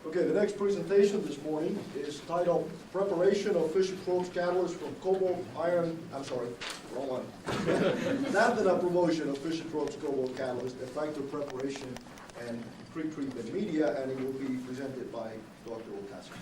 Okay, the next presentation this morning is titled Preparation of Fischer-Tropsch Catalyst from Cobalt, Iron, I'm sorry, wrong one. Lanthanum promotion of Fischer-Tropsch Cobalt Catalyst, effective preparation and pre-treatment media, and it will be presented by Dr. Oukaci.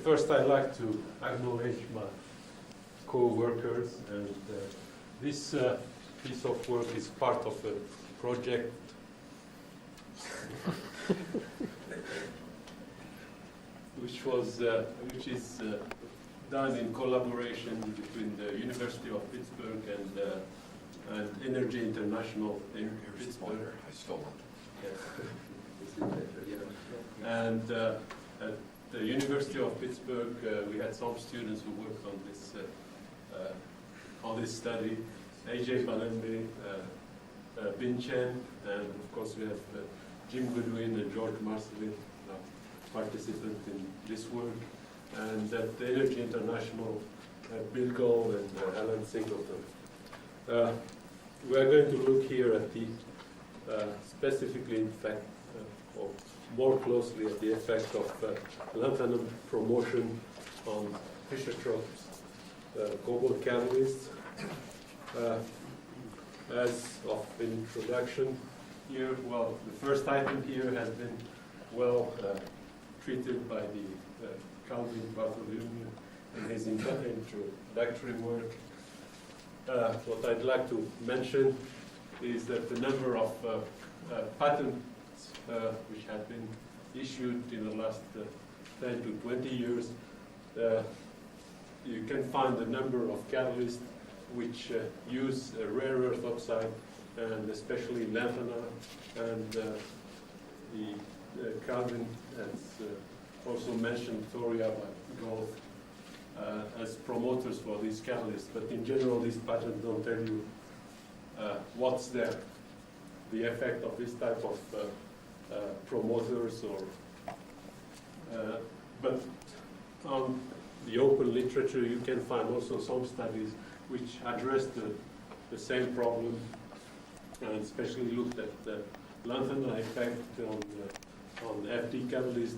First, I'd like to acknowledge my co-workers, and this piece of work is part of a project which is done in collaboration between the University of Pittsburgh and Energy International in Pittsburgh. I stole it. Yeah. And at the University of Pittsburgh, we had some students who worked on this study. AJ Balembe, Bin Chen, and of course we have Jim Goodwin and George Marcelin, participants in this work. And at the Energy International, Bill Gold and Alan Singleton. We are going to look here at the specifically, in fact, or more closely at the effect of lanthanum promotion on Fischer-Tropsch Cobalt catalyst. As of introduction here, well, the first item here has been well treated by the Calvin Bartholomew in his introductory work. What I'd like to mention is that the number of patents which have been issued in the last 10 to 20 years, you can find the number of catalysts which use rare earth oxide, and especially lanthanum, and Calvin has also mentioned thorium and gold as promoters for these catalysts, but in general these patents don't tell you what's there, the effect of this type of promoters, but on the open literature you can find also some studies which address the same problem, and especially looked at the lanthanum effect on FD catalyst,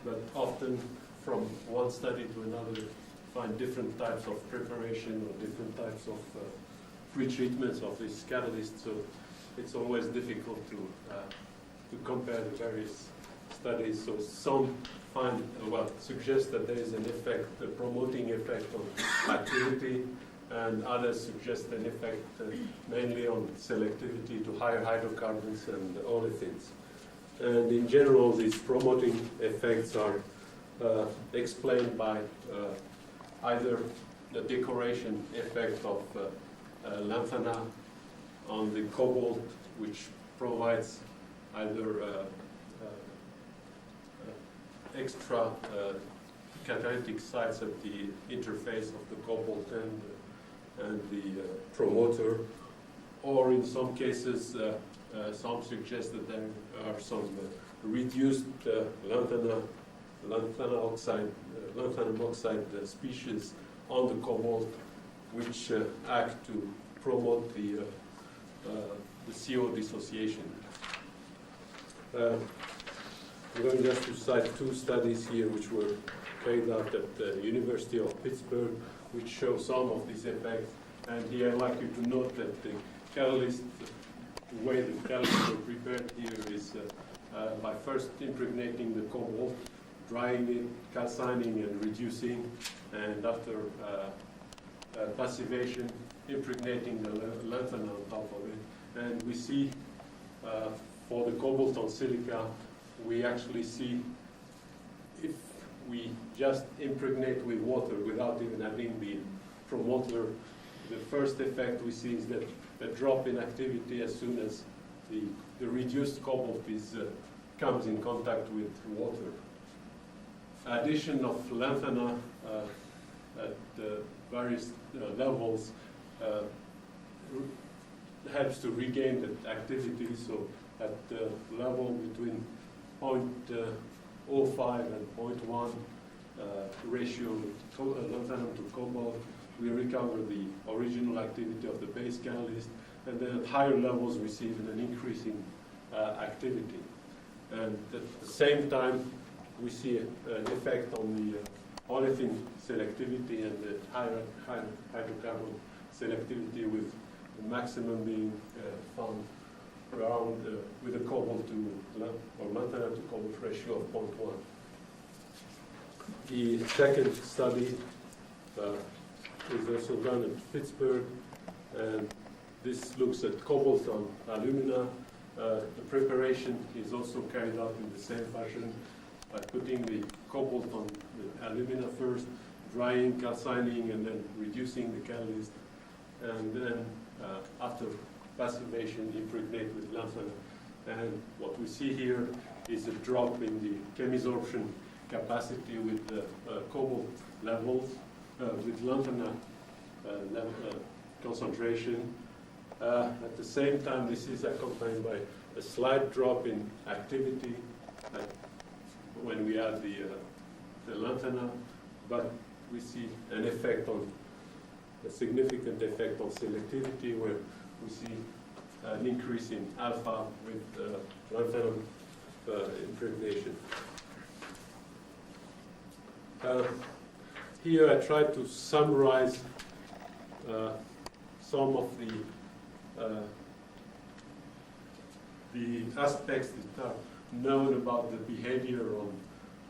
but often from one study to another find different types of preparation or different types of pre-treatments of this catalyst, so it's always difficult to compare the various studies. So some suggest that there is an effect, a promoting effect on activity, and others suggest an effect mainly on selectivity to higher hydrocarbons and olefins. And in general, these promoting effects are explained by either the decoration effect of lanthanum on the cobalt, which provides either extra catalytic sites at the interface of the cobalt and the promoter, or in some cases, some suggest that there are some reduced lanthanum oxide species on the cobalt, which act to promote the CO dissociation. I'm going just to cite two studies here which were carried out at the University of Pittsburgh, which show some of these effects. And here I'd like you to note that the catalyst, the way the catalysts are prepared here is by first impregnating the cobalt, drying it, calcining and reducing, and after passivation, impregnating the lanthanum on top of it. And we see for the cobalt on silica, we actually see if we just impregnate with water without even having the promoter, the first effect we see is that a drop in activity as soon as the reduced cobalt comes in contact with water. addition of lanthanum at various levels helps to regain that activity. So at the level between 0.05 and 0.1 ratio lanthanum to cobalt, we recover the original activity of the base catalyst, and then at higher levels we see even an increasing activity. And at the same time, we see an effect on the olefin selectivity and the higher hydrocarbon selectivity, with the maximum being found around with a cobalt to or lanthanum to cobalt ratio of 0.1. The second study is also done at Pittsburgh, and this looks at cobalt on alumina. The preparation is also carried out in the same fashion, by putting the cobalt on the alumina first, drying, calcining, and then reducing the catalyst, and then after passivation, impregnate with lanthanum. And what we see here is a drop in the chemisorption capacity with the cobalt levels, with lanthanum concentration. At the same time, this is accompanied by a slight drop in activity when we add the lanthanum, but we see an effect on a significant effect on selectivity, where we see an increase in alpha with lanthanum impregnation. Here I try to summarize some of the aspects that are known about the behavior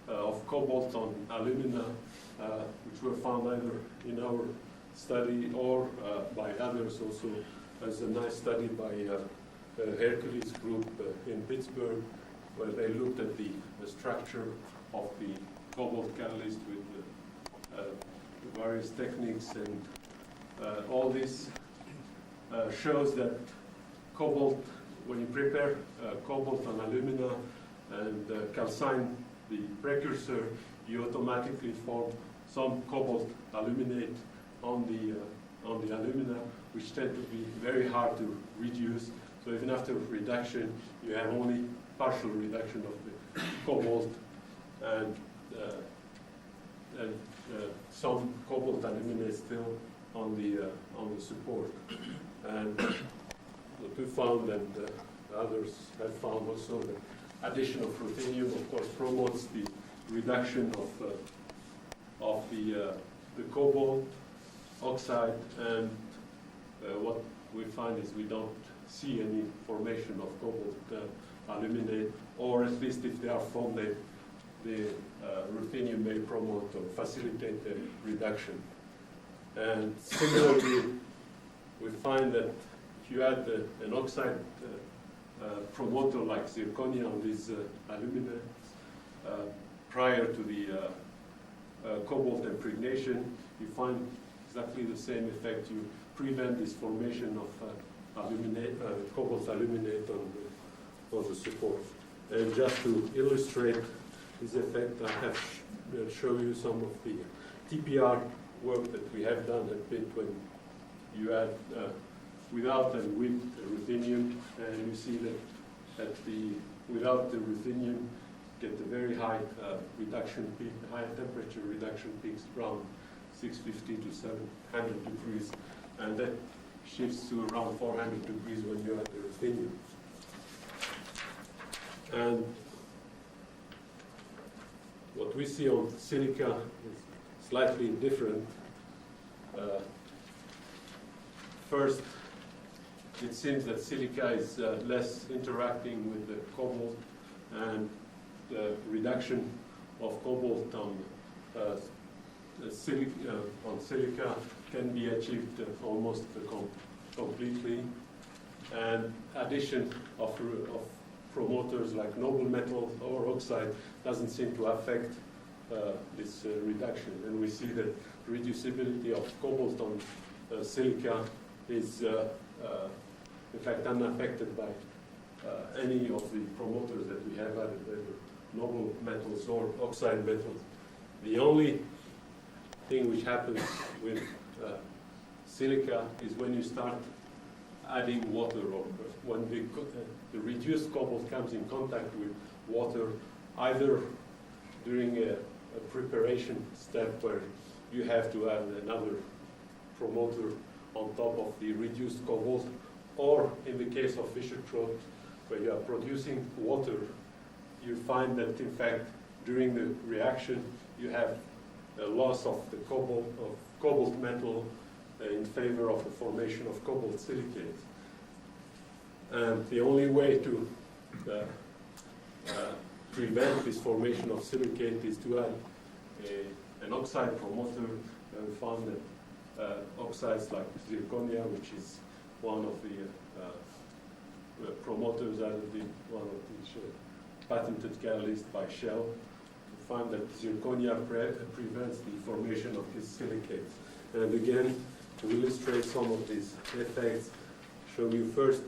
of cobalt on alumina, which were found either in our study or by others also. There's a nice study by Hercules group in Pittsburgh, where they looked at the structure of the cobalt catalyst with the various techniques, and all this shows that cobalt, when you prepare cobalt on alumina and calcine the precursor, you automatically form some cobalt aluminate on the alumina, which tend to be very hard to reduce. So even after reduction, you have only partial reduction of the cobalt, and some cobalt aluminate still on the support. And what we found, and others have found also, that addition of ruthenium, of course, promotes the reduction of the cobalt oxide, and what we find is we don't see any formation of cobalt aluminate, or at least if they are formed, the ruthenium may promote or facilitate the reduction. And similarly, we find that if you add an oxide promoter like zirconia on these alumina prior to the cobalt impregnation, you find exactly the same effect. You prevent this formation of cobalt aluminate on the support. And just to illustrate this effect, I have show you some of the TPR work that we have done at PIT when you add without and with ruthenium, and you see that without the ruthenium get a very high reduction peak, high temperature reduction peaks around 650 to 700 degrees, and that shifts to around 400 degrees when you add the ruthenium. And what we see on silica is slightly different. First, it seems that silica is less interacting with the cobalt, and the reduction of cobalt on silica can be achieved almost completely. And addition of promoters like noble metals or oxide doesn't seem to affect this reduction. And we see that reducibility of cobalt on silica is in fact unaffected by any of the promoters that we have added, whether noble metals or oxide metals. The only thing which happens with silica is when you start adding water, or when the reduced cobalt comes in contact with water, either during a preparation step where you have to add another promoter on top of the reduced cobalt, or in the case of Fischer-Tropsch, where you are producing water, you find that in fact during the reaction you have a loss of the cobalt metal in favor of the formation of cobalt silicate. And the only way to prevent this formation of silicate is to add an oxide promoter. We found that oxides like zirconia, which is one of the promoters added in one of the patented catalysts by Shell, we find that zirconia prevents the formation of these silicates. And again, to illustrate some of these effects, show you first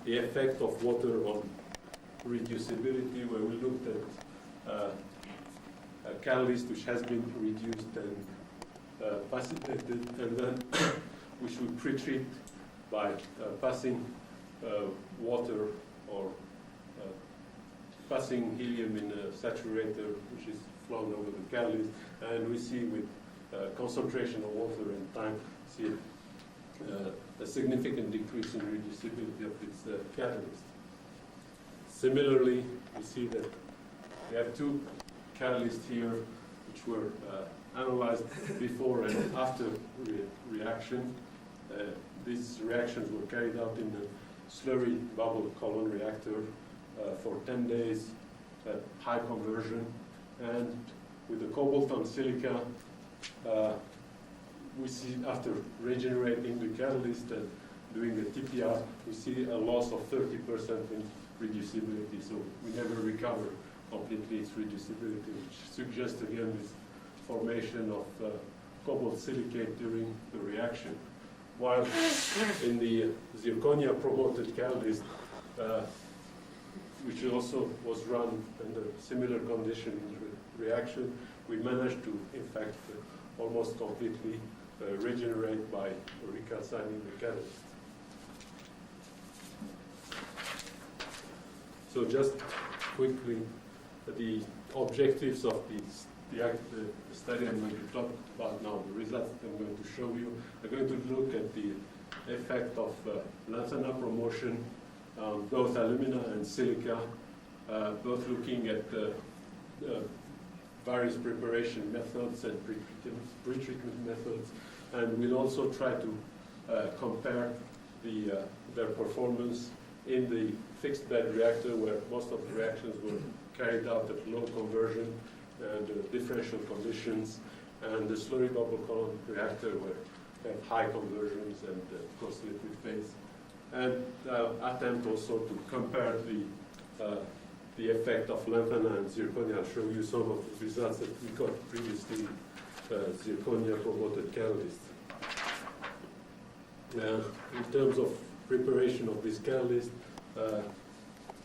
the effect of water on reducibility, where we looked at a catalyst which has been reduced and precipitated, and then which we pre-treat by passing water or passing helium in a saturator, which is flown over the catalyst, and we see with concentration of water and time, see a significant decrease in reducibility of this catalyst. Similarly, we see that we have two catalysts here which were analyzed before and after reaction. These reactions were carried out in a slurry bubble column reactor for 10 days at high conversion. And with the cobalt on silica, we see after regenerating the catalyst and doing the TPR, we see a loss of 30% in reducibility. So we never recover completely its reducibility, which suggests again this formation of cobalt silicate during the reaction. While in the zirconia promoted catalyst, which also was run under similar conditions in reaction, we managed to, in fact, almost completely regenerate by recalcining the catalyst. So just quickly, the objectives of the study I'm going to talk about now, the results that I'm going to show you, are going to look at the effect of lanthanum promotion on both alumina and silica, both looking at various preparation methods and pre-treatment methods, and we'll also try to compare their performance in the fixed bed reactor, where most of the reactions were carried out at low conversion and differential conditions, and the slurry bubble column reactor, where we have high conversions and of course liquid phase, and attempt also to compare the effect of lanthanum and zirconia. I'll show you some of the results that we got previously, zirconia promoted catalyst. In terms of preparation of this catalyst,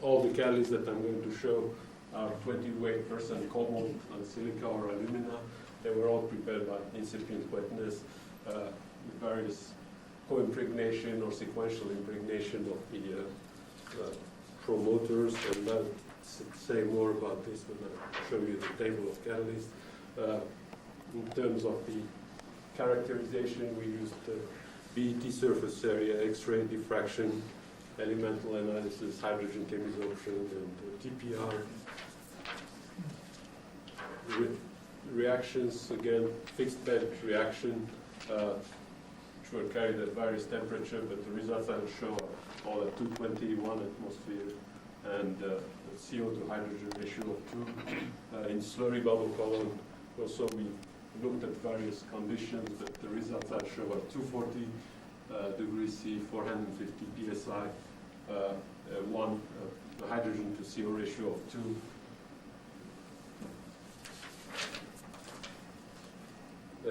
all the catalysts that I'm going to show are 20% cobalt and silica or alumina. They were all prepared by incipient wetness with various co-impregnation or sequential impregnation of the promoters, and I'll say more about this when I show you the table of catalysts. In terms of the characterization, we used BET surface area, X-ray diffraction, elemental analysis, hydrogen chemisorption, and TPR. Reactions, again, fixed bed reaction, which were carried at various temperatures, but the results I will show are all at 221 atmosphere, and CO2 hydrogen ratio of 2. In slurry bubble column, also we looked at various conditions, but the results I show are 240 degrees C, 450 psi, a hydrogen to CO ratio of 2.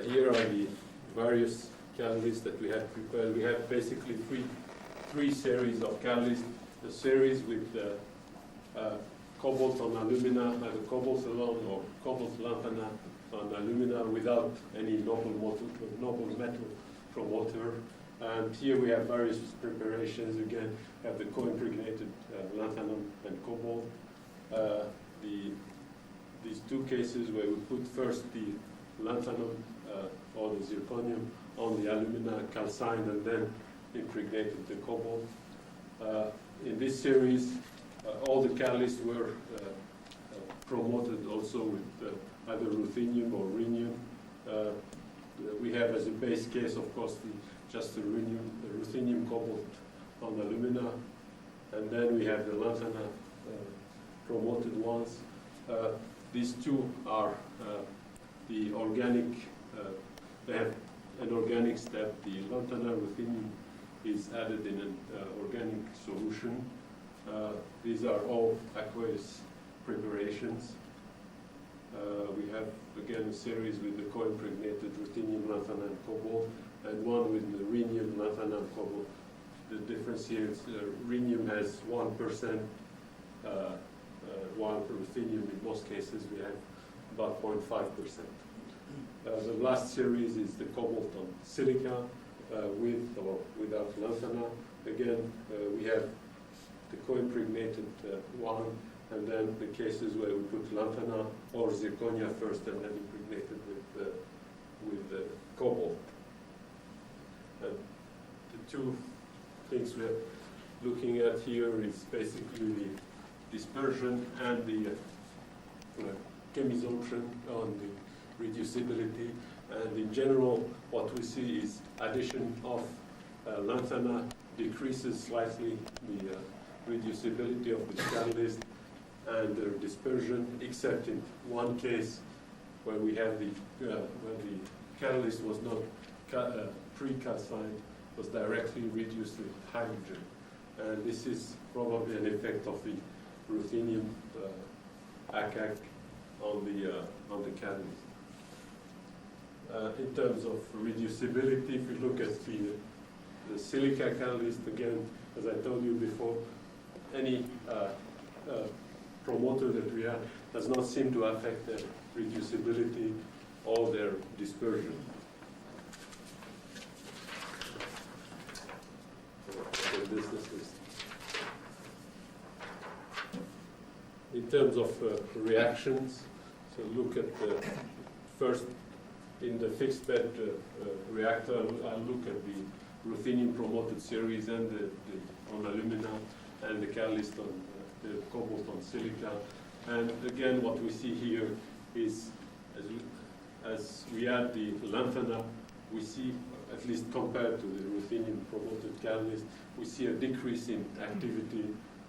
Here are the various catalysts that we have prepared. We have basically three series of catalysts. The series with cobalt on alumina, either cobalt alone or cobalt lanthanum on alumina without any noble metal promoter. And here we have various preparations. Again, have the co-impregnated lanthanum and cobalt. These two cases where we put first the lanthanum or the zirconium on the alumina calcined and then impregnated the cobalt. In this series, all the catalysts were promoted also with either ruthenium or rhenium. We have as a base case, of course, just the ruthenium cobalt on alumina, and then we have the lanthanum promoted ones. These two are the organic, they have an organic step. The lanthanum ruthenium is added in an organic solution. These are all aqueous preparations. We have, again, a series with the co-impregnated ruthenium, lanthanum, and cobalt, and one with the rhenium, lanthanum, cobalt. The difference here is rhenium has 1%, while ruthenium, in most cases, we have about 0.5%. The last series is the cobalt on silica, with or without lanthanum. Again, we have the co-impregnated one, and then the cases where we put lanthanum or zirconia first and then impregnated with cobalt. And the two things we're looking at here is basically the dispersion and the chemisorption on the reducibility. And in general, what we see is addition of lanthanum decreases slightly the reducibility of the catalyst and their dispersion, except in one case where we have where the catalyst was not pre-calcined, was directly reduced with hydrogen. And this is probably an effect of the ruthenium ACAC on the catalyst. In terms of reducibility, if you look at the silica catalyst, again, as I told you before, any promoter that we have does not seem to affect their reducibility or their dispersion. In terms of reactions, so look at first in the fixed bed reactor, I'll look at the ruthenium promoted series and on alumina and the catalyst on the cobalt on silica. And again, what we see here is as we add the lanthanum, we see, at least compared to the ruthenium promoted catalyst, we see a decrease in activity,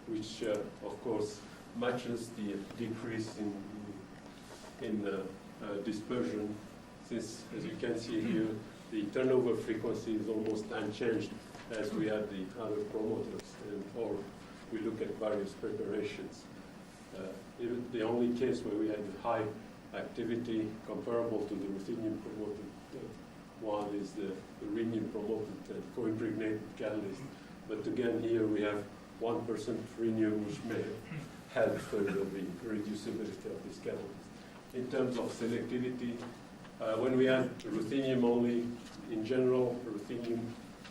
which of course matches the decrease in dispersion, since, as you can see here, the turnover frequency is almost unchanged as we add the other promoters, or we look at various preparations. Even the only case where we had high activity comparable to the ruthenium promoted one is the rhenium promoted co-impregnated catalyst. But again, here we have 1% rhenium, which may help further the reducibility of this catalyst. In terms of selectivity, when we add ruthenium only, in general, ruthenium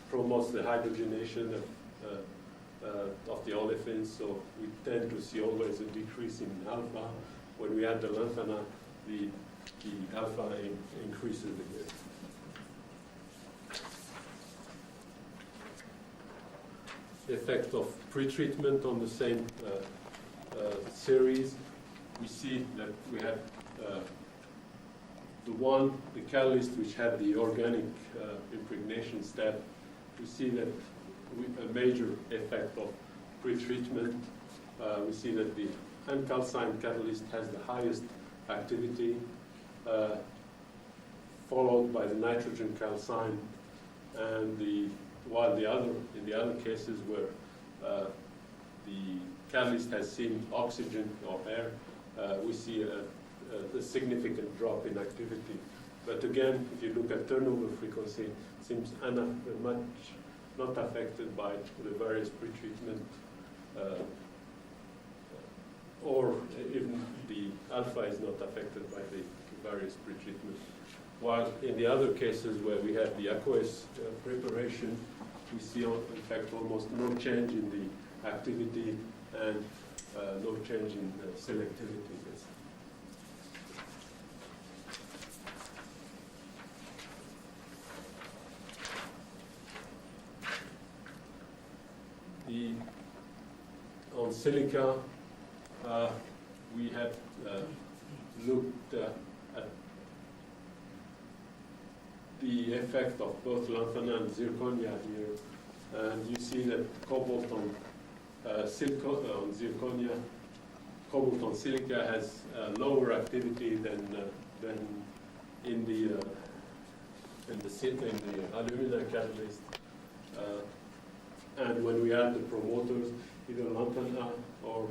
promotes the hydrogenation of the olefins, so we tend to see always a decrease in alpha. When we add the lanthanum, the alpha increases again. The effect of pretreatment on the same series, we see that we have the catalyst which had the organic impregnation step. We see that a major effect of pretreatment. We see that the uncalcined catalyst has the highest activity, followed by the nitrogen calcined, and while in the other cases where the catalyst has seen oxygen or air, we see a significant drop in activity. But again, if you look at turnover frequency, it seems much not affected by the various pretreatment, or even the alpha is not affected by the various pretreatment. While in the other cases where we have the aqueous preparation, we see in fact almost no change in the activity and no change in selectivity. On silica, we have looked at the effect of both lanthanum and zirconia here, and you see that cobalt on zirconia, cobalt on silica has lower activity than in the alumina catalyst. And when we add the promoters, either lanthanum or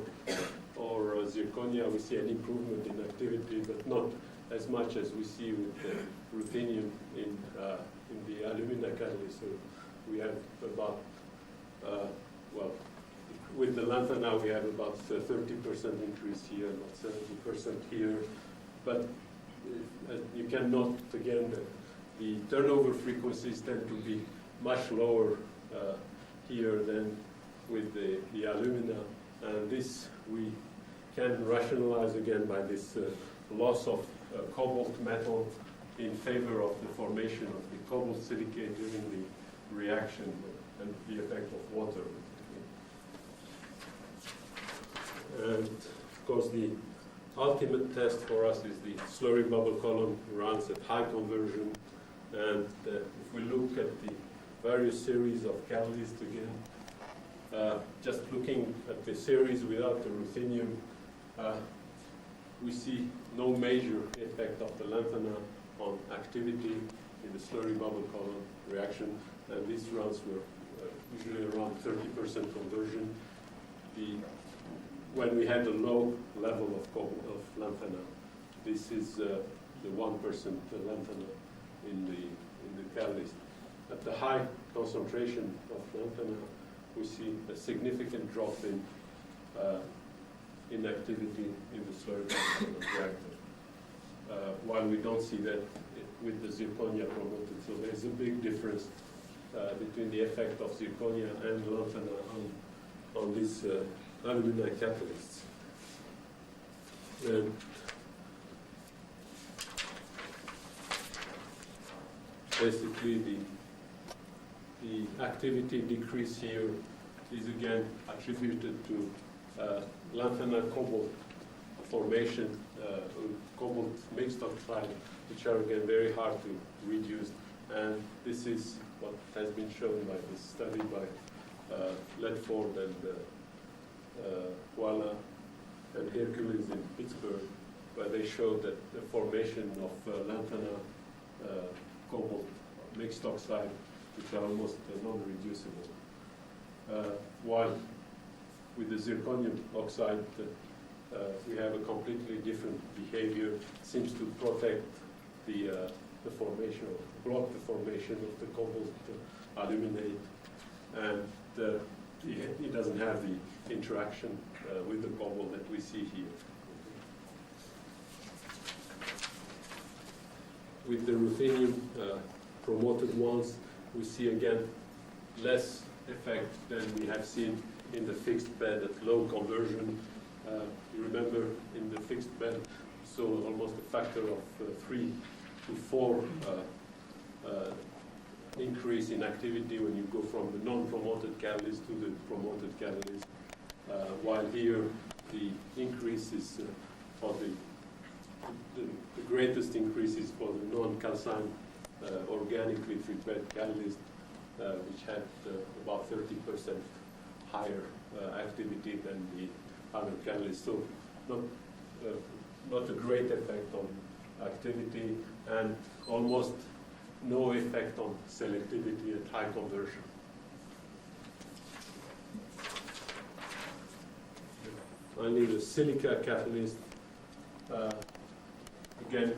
zirconia, we see an improvement in activity, but not as much as we see with the ruthenium in the alumina catalyst. So we have about, with the lanthanum we have about 30% increase here, about 70% here. But you can note again that the turnover frequencies tend to be much lower here than with the alumina, and this we can rationalize again by this loss of cobalt metal in favor of the formation of the cobalt silicate during the reaction and the effect of water. And of course the ultimate test for us is the slurry bubble column runs at high conversion, and if we look at the various series of catalysts again, just looking at the series without the ruthenium, we see no major effect of the lanthanum on activity in the slurry bubble column reaction, and these runs were usually around 30% conversion. When we had a low level of lanthanum, this is the 1% lanthanum in the catalyst. At the high concentration of lanthanum, we see a significant drop in activity in the slurry bubble reactor, while we don't see that with the zirconia promoted. So there's a big difference between the effect of zirconia and lanthanum on these alumina catalysts. And basically the activity decrease here is again attributed to lanthanum cobalt formation, cobalt mixed oxide, which are again very hard to reduce. And this is what has been shown by this study by Ledford and Walla and Hercules in Pittsburgh, where they showed that the formation of lanthanum cobalt mixed oxide, which are almost non-reducible. While with the zirconium oxide, we have a completely different behavior. It seems to protect the formation, or block the formation of the cobalt aluminate, and it doesn't have the interaction with the cobalt that we see here. With the ruthenium promoted ones, we see again less effect than we have seen in the fixed bed at low conversion. You remember in the fixed bed, so almost a factor of 3 to 4 increase in activity when you go from the non-promoted catalyst to the promoted catalyst, while here the increase is for the greatest increase is for the non-calcined organically prepared catalyst, which had about 30% higher activity than the other catalyst. So not a great effect on activity, and almost no effect on selectivity at high conversion. Finally, the silica catalyst. Again,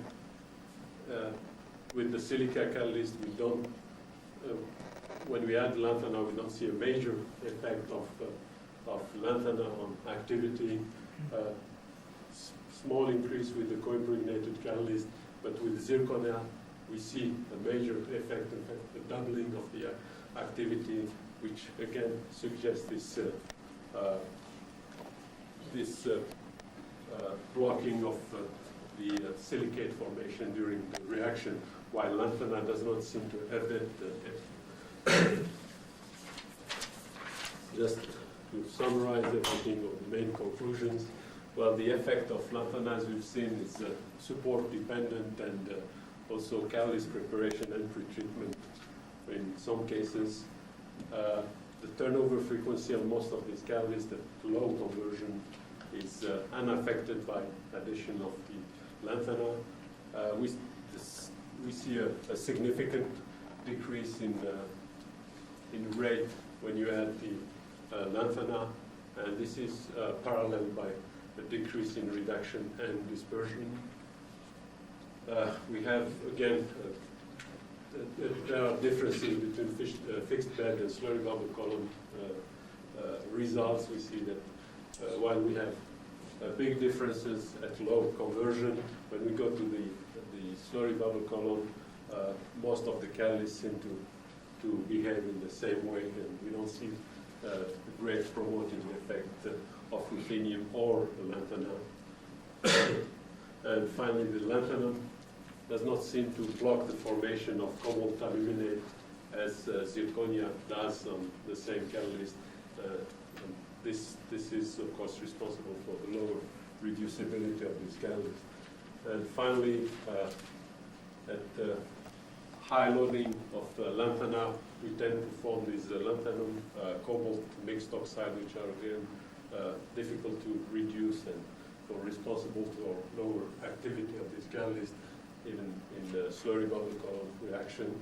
with the silica catalyst, we don't, when we add lanthanum, we don't see a major effect of lanthanum on activity. Small increase with the co-impregnated catalyst, But with zirconia, we see a major effect, in fact, the doubling of the activity, which again suggests this blocking of the silicate formation during the reaction, while lanthanide does not seem to have that. Just to summarize everything, or the main conclusions, well, the effect of lanthanide, as we've seen, is support dependent and also catalyst preparation and pretreatment in some cases. The turnover frequency of most of these catalysts at low conversion is unaffected by addition of the lanthanide. We see a significant decrease in rate when you add the lanthanide, and this is paralleled by a decrease in reduction and dispersion. We have, again, there are differences between fixed bed and slurry bubble column results. We see that while we have big differences at low conversion, when we go to the slurry bubble column, most of the catalysts seem to behave in the same way, and we don't see the great promoting effect of ruthenium or the lanthanide. And finally, the lanthanum does not seem to block the formation of cobalt aluminate as zirconia does on the same catalyst. This is, of course, responsible for the lower reducibility of this catalyst. And finally, at high loading of lanthanum, we tend to form these lanthanum cobalt mixed oxide, which are again difficult to reduce and are responsible for lower activity of this catalyst, even in the slurry bubble column reaction.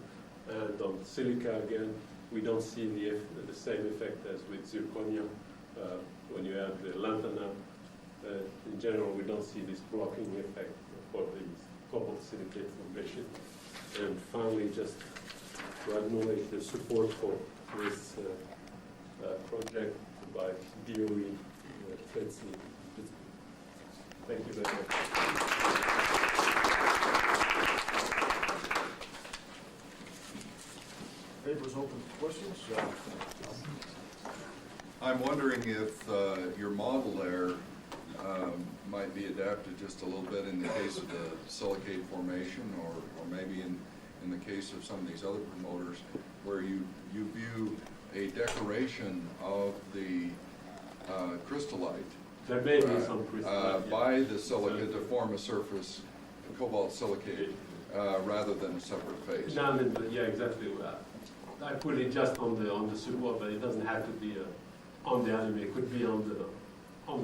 And on silica, again, we don't see the same effect as with zirconia when you add the lanthanum. In general, we don't see this blocking effect for the cobalt silicate formation. And finally, just to acknowledge the support for this project by DOE, FEDSI. Thank you very much. Paper's open for questions. I'm wondering if your model there might be adapted just a little bit in the case of the silicate formation, or maybe in the case of some of these other promoters, where you view a decoration of the crystallite. There may be some crystallite by the silica to form a surface cobalt silicate rather than a separate phase. No, yeah, exactly. I put it just on the support, but it doesn't have to be on the aluminum. It could be on the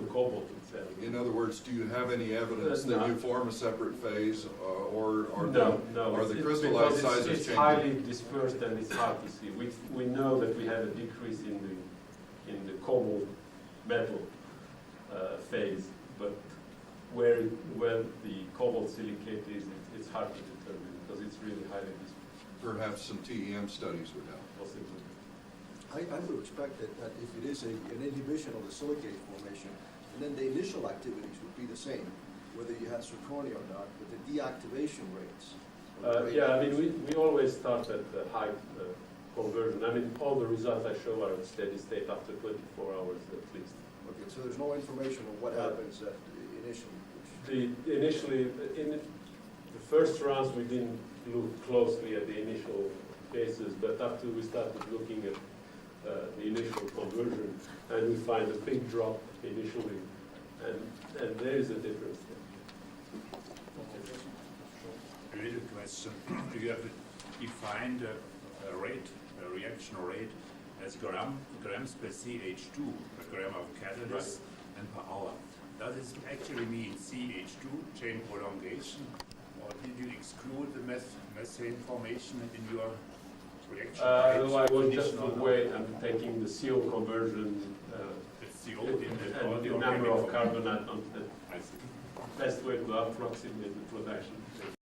cobalt itself. In other words, do you have any evidence that you form a separate phase, or no, the crystallite sizes it's changing? highly dispersed and it's hard to see. We know that we have a decrease in the cobalt metal phase, but where the cobalt silicate is, it's hard to determine because it's really highly dispersed. Perhaps some TEM studies would help. Possibly. I would expect that if it is an inhibition of the silicate formation, and then the initial activities would be the same, whether you had zirconia or not, but the deactivation rates. Yeah, I mean, we always start at the high conversion. I mean, all the results I show are at steady state after 24 hours at least. Okay, so there's no information on what happens initially. Initially, in the first rounds, we didn't look closely at the initial cases, but after we started looking at the initial conversion, and we find a big drop initially, and there is a difference there. Related question: do you have defined a rate, a reaction rate, as grams per CH2 per gram of catalyst and per hour? Does this actually mean CH2 chain prolongation, or did you exclude the methane formation in your reaction? No, I was just wait. I'm taking the CO conversion and the number of carbonate on the best way to approximate the production.